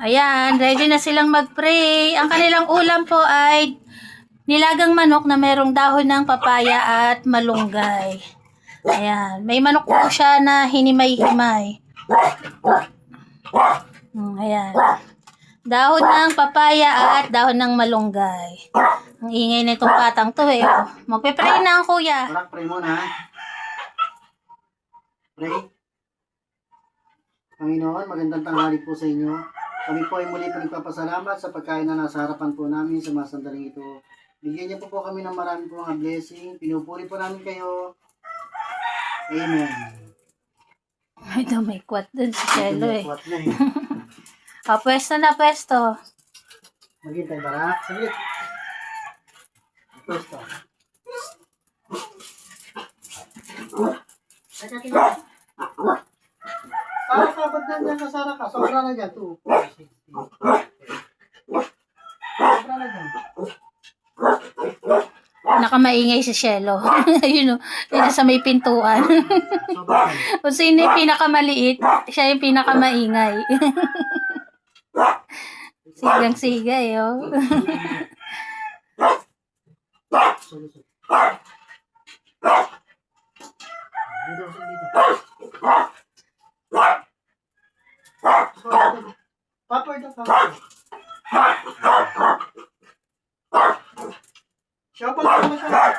Ayan, ready na silang mag-pray. Ang kanilang ulam po ay nilagang manok na merong dahon ng papaya at malunggay. Ayan, may manok po siya na hinimay-himay. Ayan. Dahon ng papaya at dahon ng malunggay. Ang ingay na itong patang to eh. Magpe-pray na ang kuya. Pray muna. Pray. Panginoon, magandang tanghali po sa inyo. Kami po ay muli po nagpapasalamat sa pagkain na nasa harapan po namin sa mga sandaling ito. Bigyan niyo po kami ng marami po mga blessing. Pinupuri po namin kayo. Amen. Ay, may kwat dun si Chelo eh. What na eh. Pwesto na pwesto. Maghintay bara. Saglit. Pwesto. Teka, tingnan. Sara ka, ba't nandiyan ka, Sara ka? Sobra na dyan, 2, 4, 6, 8. Sobra na dyan. Nakamaingay si Chelo. Yun o, yun sa may pintuan. Sobra na. Kung sino yung pinakamaliit, siya yung pinakamaingay. Sigang-sigay, oh. Solusyon. Paper daw, paper. Siya pa lang siya.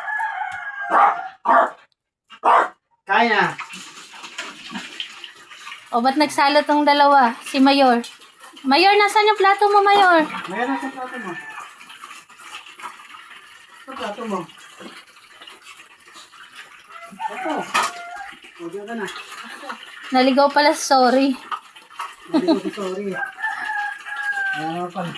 Kaya. O, ba't nagsalo tong dalawa? Si Mayor. Mayor, nasaan yung plato mo, Mayor? Mayroon sa plato mo. Sa plato mo. Ito. Huwag ka na. Naligaw pala, sorry. Hindi ko sorry. Ano pa?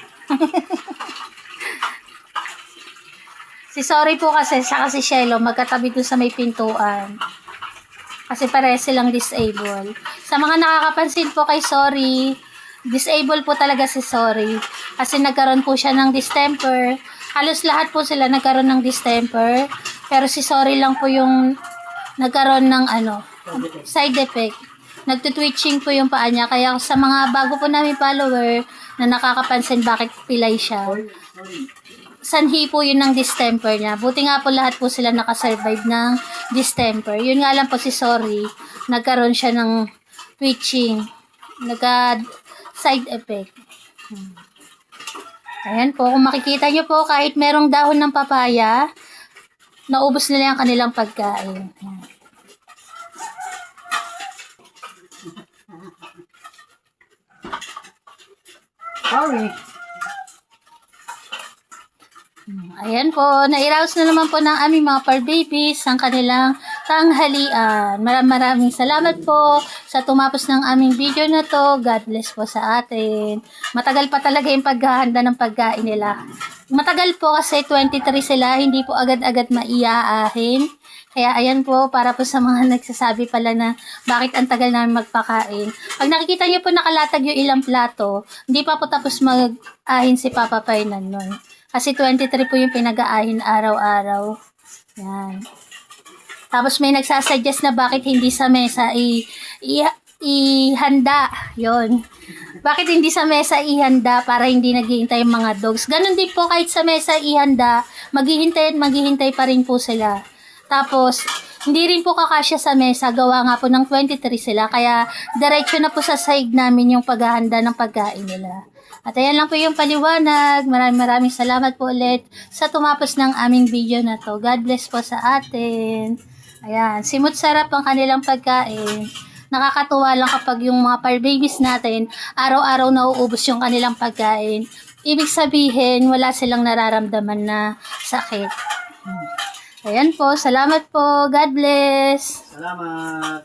Si sorry po kasi, saka si Chelo, magkatabi dun sa may pintuan. Kasi pareho silang disable. Sa mga nakakapansin po kay sorry, disable po talaga si sorry. Kasi nagkaroon po siya ng distemper. Halos lahat po sila nagkaroon ng distemper. Pero si sorry lang po yung nagkaroon ng side effect. Nagtutwitching po yung paa niya. Kaya sa mga bago po namin follower na nakakapansin bakit pilay siya, sanhi po yun ng distemper niya. Buti nga po lahat po sila nakasurvive ng distemper. Yun nga lang po si sorry, nagkaroon siya ng twitching. Nagka-side effect. Ayan po, kung makikita nyo po, kahit merong dahon ng papaya, naubos nila yung kanilang pagkain. Sorry. Ayan po, nairaos na naman po ng aming mga par babies ang kanilang tanghalian. Maraming salamat po sa tumapos ng aming video na to. God bless po sa atin. Matagal pa talaga yung paghahanda ng pagkain nila. Matagal po kasi 23 sila, hindi po agad-agad maiaahin. Kaya ayan po, para po sa mga nagsasabi pala na bakit ang tagal namin magpakain. Pag nakikita nyo po nakalatag yung ilang plato, hindi pa po tapos mag-ahin si Papa Painan nun. Kasi 23 po yung pinag-aahin araw-araw. Yan. Tapos may nagsasuggest na bakit hindi sa mesa ihanda. Yon. Bakit hindi sa mesa ihanda para hindi naghihintay yung mga dogs. Ganon din po kahit sa mesa ihanda, maghihintay pa rin po sila. Tapos, hindi rin po kakasya sa mesa, gawa nga po ng 23 sila. Kaya, diretso na po sa side namin yung paghahanda ng pagkain nila. At ayan lang po yung paliwanag. Maraming salamat po ulit sa tumapos ng aming video na to. God bless po sa atin. Ayan, simut sarap ang kanilang pagkain. Nakakatuwa lang kapag yung mga par babies natin, araw-araw nauubos yung kanilang pagkain. Ibig sabihin, wala silang nararamdaman na sakit. Ayan po, salamat po. God bless. Salamat.